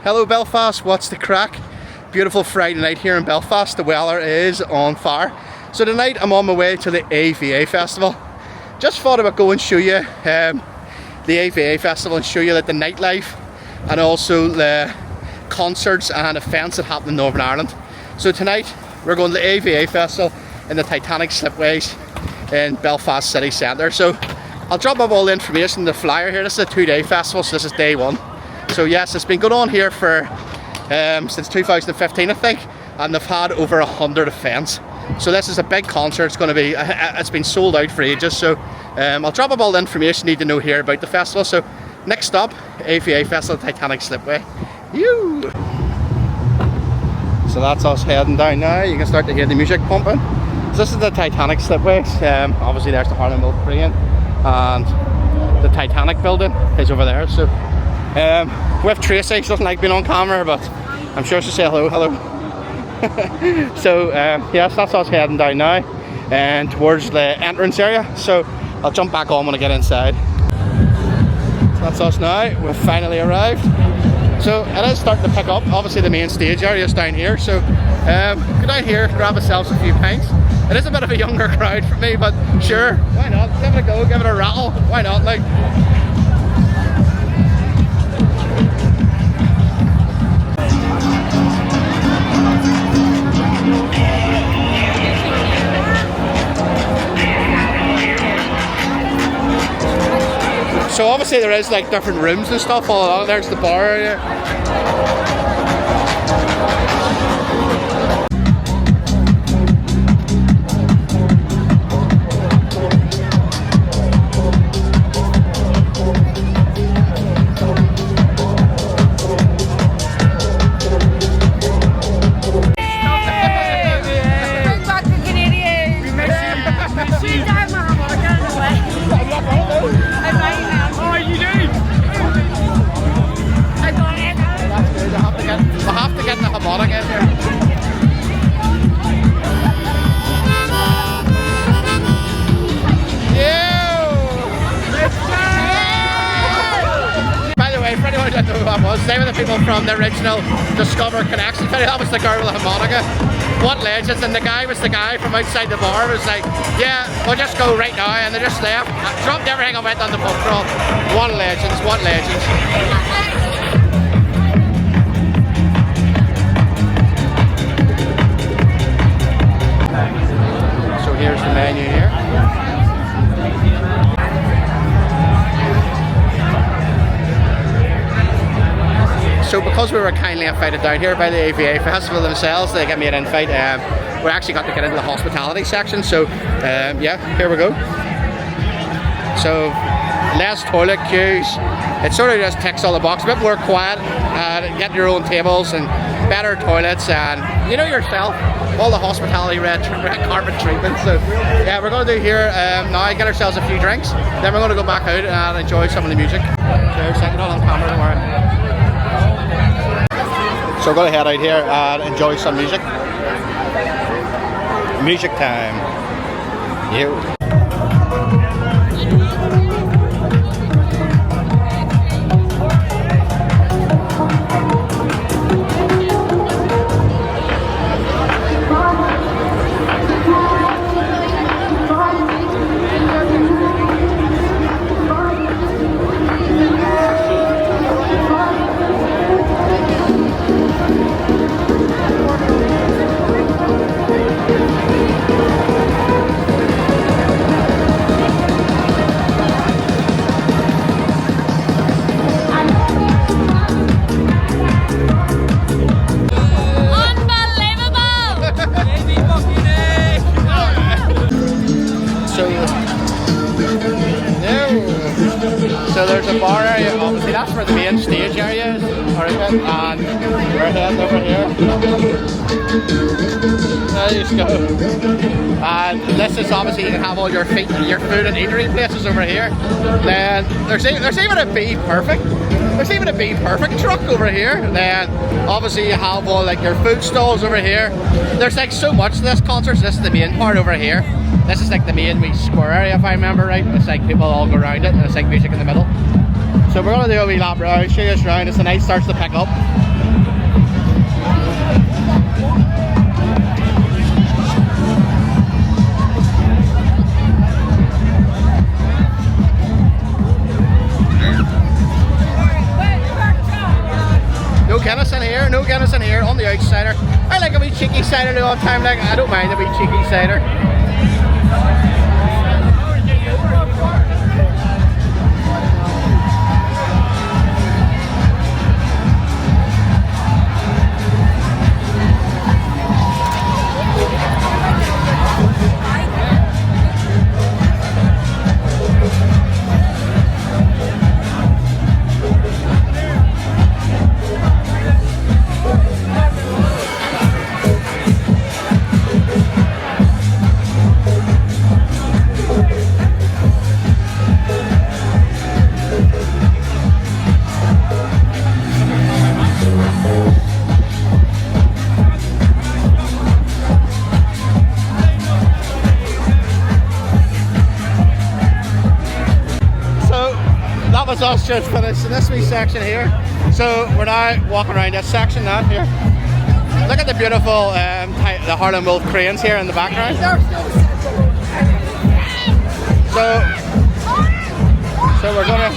Hello Belfast, what's the crack? Beautiful Friday night here in Belfast. The weather is on fire. So tonight I'm on my way to the AVA festival. Just thought about going and show you the AVA festival and show you that the nightlife and also the concerts and events that happen in Northern Ireland. So tonight we're going to the AVA festival in the Titanic Slipways in Belfast city centre. So I'll drop up all the information, the flyer here. This is a 2-day festival, so this is day one. So yes, it's been going on here for since 2015 I think, and they've had over 100 events. So this is a big concert. It's going to be, it's been sold out for ages. So I'll drop up all the information you need to know here about the festival. So next stop, AVA Festival, Titanic Slipway. You. So that's us heading down now. You can start to hear the music pumping. So this is the Titanic Slipways. Obviously there's the Harlem Milk Crane, and the Titanic building is over there. So with Tracy, she doesn't like being on camera, but I'm sure she'll say hello. So yes, that's us heading down now and towards the entrance area. So I'll jump back on when I get inside. So that's us now. We've finally arrived. So it is starting to pick up. Obviously the main stage area is down here. So go down here, grab ourselves a few pints. It is a bit of a younger crowd for me, but sure, why not? Give it a go, give it a rattle. Why not? Like. So obviously there is like different rooms and stuff all along. There's the bar area. They were the people from the original Discover Connection video. That was the girl with the harmonica. What legends. And the guy was the guy from outside the bar. Was like, yeah, we'll just go right now. And they just left. I dropped everything and went on the pub crawl. What legends, what legends. So here's the menu here. So because we were kindly invited down here by the AVA Festival themselves, they gave me an invite. We actually got to get into the hospitality section. So yeah, here we go. So less toilet queues. It sort of just ticks all the boxes. A bit more quiet. Get your own tables and better toilets, and you know yourself, all the hospitality red carpet treatment. So yeah, we're going to do here now, get ourselves a few drinks. Then we're going to go back out and enjoy some of the music. Cheers, second on camera, don't worry. So we're going to head out here and enjoy some music. Music time. You. So there's a bar area, obviously that's where the main stage area is, and we're heading over here. There you go. And this is obviously, you can have all your food and eatery places over here. Then there's even a Be Perfect. There's even a Be Perfect truck over here. Then obviously you have all like your food stalls over here. There's like so much to this concert. This is the main part over here. This is like the main wee square area, if I remember right. It's like people all go around it and it's like music in the middle. So we're going to do a wee lap round, show you us around as the night starts to pick up. Guinness in here, no Guinness in here, on the outsider. I like a wee cheeky cider all the time, like, I don't mind a wee cheeky cider. Us just finished in this wee section here, so we're now walking around this section now here. Look at the beautiful the Harlem Wolf cranes here in the background. So we're gonna.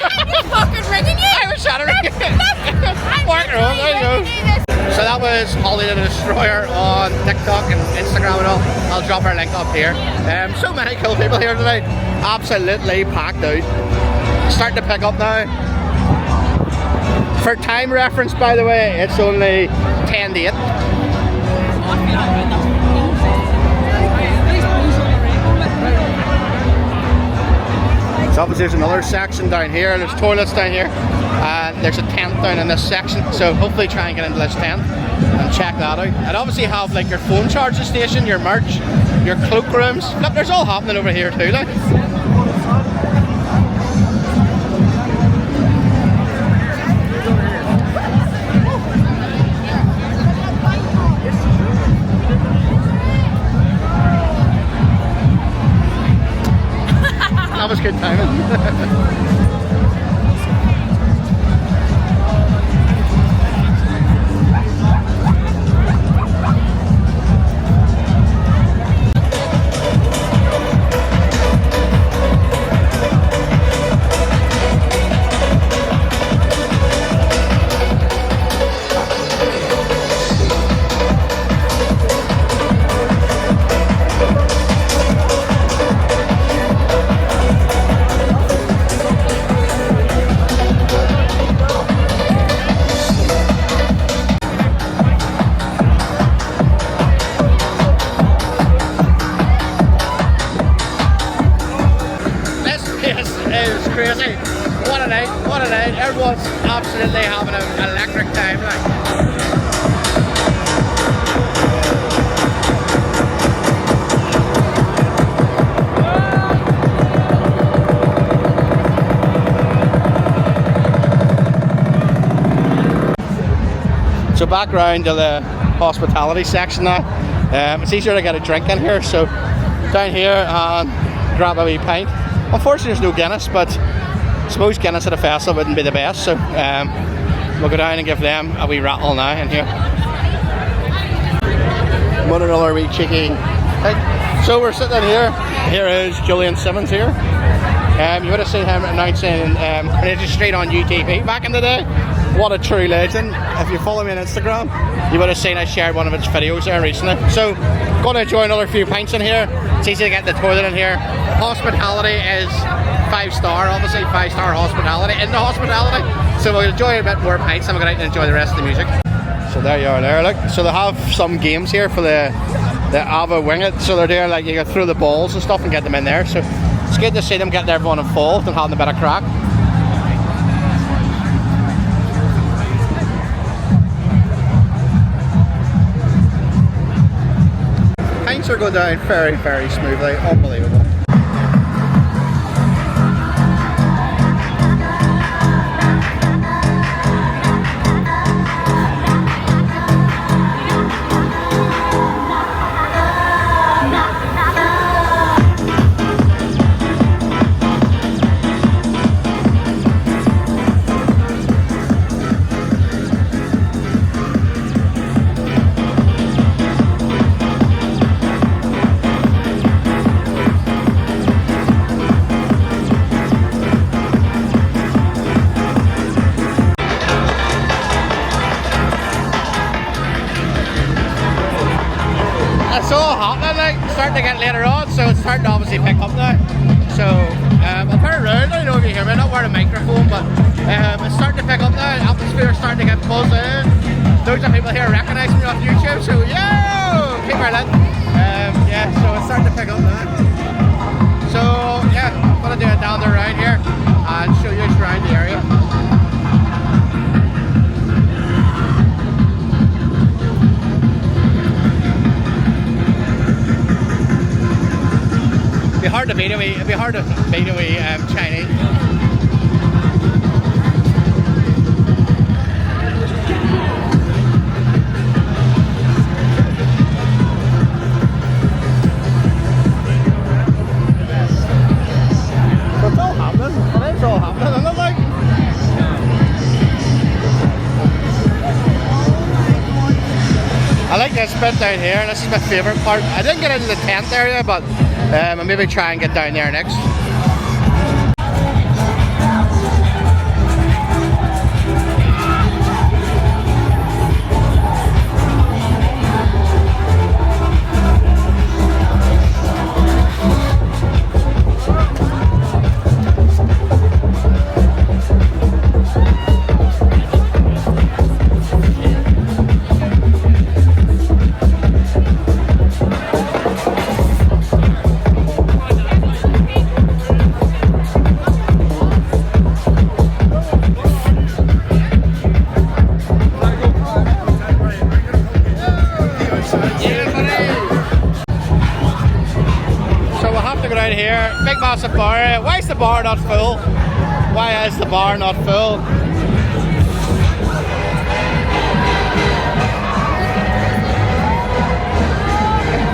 I'm fucking rigging you. I was shattering it. There you go. So that was Holly the Destroyer on TikTok and Instagram and all. I'll drop our link up here. So many cool people here tonight. Absolutely packed out. Starting to pick up now. For time reference, by the way, it's only 10 to 8. So obviously there's another section down here, there's toilets down here, and there's a tent down in this section, so hopefully try and get into this tent and check that out. And obviously you have like your phone charging station, your merch, your cloakrooms. Look, there's all happening over here too, like. That was good timing. Crazy. What a night, what a night. Everyone's absolutely having an electric time, like. So back round to the hospitality section now. It's easier to get a drink in here, so down here and grab a wee pint. Unfortunately there's no Guinness, but I suppose Guinness at a festival wouldn't be the best, so we'll go down and give them a wee rattle now in here. One another wee cheeky thing. So we're sitting here. Here is Julian Simmons here. You would have seen him announcing Courageous Street on UTV back in the day. What a true legend. If you follow me on Instagram, you would have seen I shared one of its videos there recently. So, going to enjoy another few pints in here. It's easy to get the toilet in here. Hospitality is 5-star, obviously 5-star hospitality in the hospitality. So we'll enjoy a bit more pints and we'll go out and enjoy the rest of the music. So there you are there, look. So they have some games here for the AVA Wing It. So they're doing like you can throw the balls and stuff and get them in there. So it's good to see them getting everyone involved and having a bit of crack. Pints are going down very, very smoothly, unbelievable. starting to get later on, so it's starting to obviously pick up now. So I'll turn around. I don't know if you hear me, I'm not wearing a microphone, but it's starting to pick up now. Atmosphere is starting to get buzzed in. Loads of people here recognise me off YouTube, so yo, keep her lit. Yeah, so it's starting to pick up now. So yeah, I'm gonna do it down the round here and show you around the area. It'd be hard to beat away Chinese. It's all happening. It's all happening, isn't it? Like, I like this bit down here. This is my favourite part. I didn't get into the tent area, but I'll maybe try and get down there next. Here, big massive bar. Why is the bar not full? Why is the bar not full?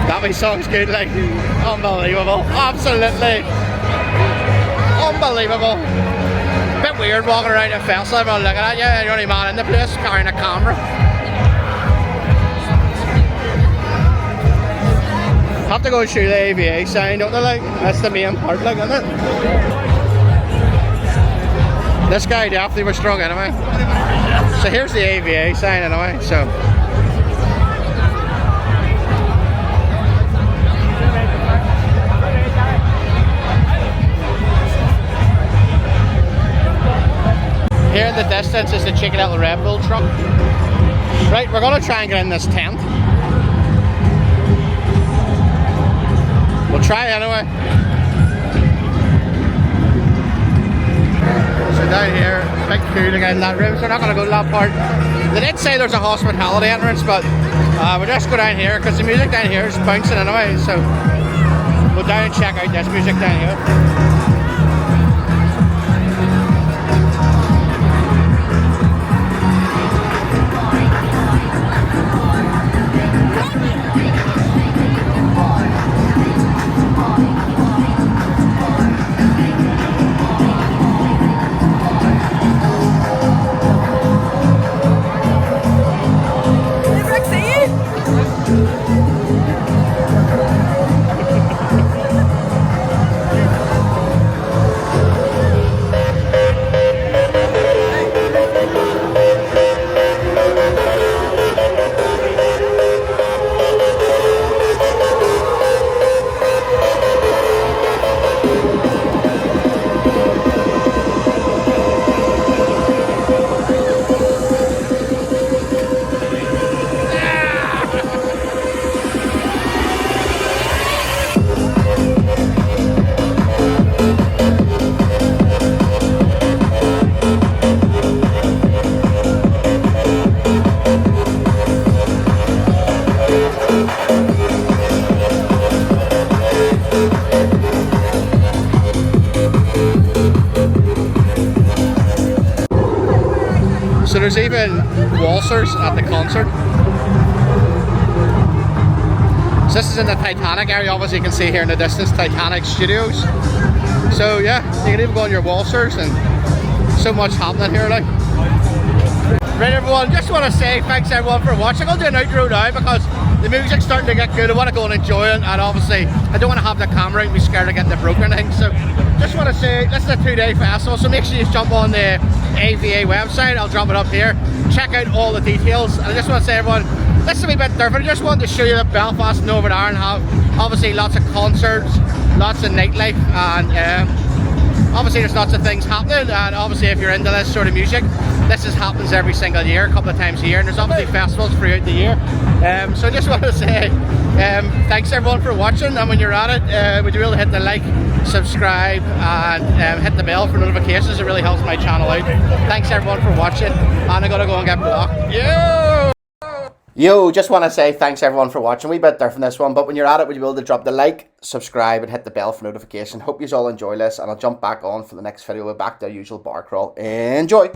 That wee song's good, like, unbelievable, absolutely unbelievable. Bit weird walking around a festival, everyone looking at you, you're the only man in the place carrying a camera. Have to go and shoot the AVA sign, don't they? Like, that's the main part, like, isn't it? This guy definitely was strong anyway. So here's the AVA sign anyway, so. Here in the distance is the cheeky little Red Bull truck. Right, we're gonna try and get in this tent. We'll try anyway. So down here, big queue to get in that room, so we're not going to go to that part. They did say there's a hospitality entrance, but we'll just go down here because the music down here is bouncing anyway, so we'll go down and check out this music down here. So there's even waltzers at the concert. So this is in the Titanic area, obviously you can see here in the distance, Titanic Studios. So yeah, you can even go on your waltzers and so much happening here, like. Right everyone, just want to say thanks everyone for watching. I'll do an outro now because the music's starting to get good. I want to go and enjoy it, and obviously I don't want to have the camera out and be scared of getting it broken and things. So just want to say this is a 2-day festival, so make sure you jump on the AVA website. I'll drop it up here. Check out all the details. And I just want to say everyone, this is a wee bit different. I just wanted to show you that Belfast and over there and Obviously lots of concerts, lots of nightlife, and obviously there's lots of things happening. And obviously if you're into this sort of music, this happens every single year, a couple of times a year, and there's obviously festivals throughout the year. So I just want to say thanks everyone for watching, and when you're at it, would you really hit the like, subscribe, and hit the bell for notifications. It really helps my channel out. Thanks everyone for watching, and I'm gonna go and get blocked. Yo, just want to say thanks everyone for watching. We bit there from this one, but when you're at it, would you be able to drop the like, subscribe, and hit the bell for notification. Hope you all enjoy this, and I'll jump back on for the next video. We're back to our usual bar crawl. Enjoy!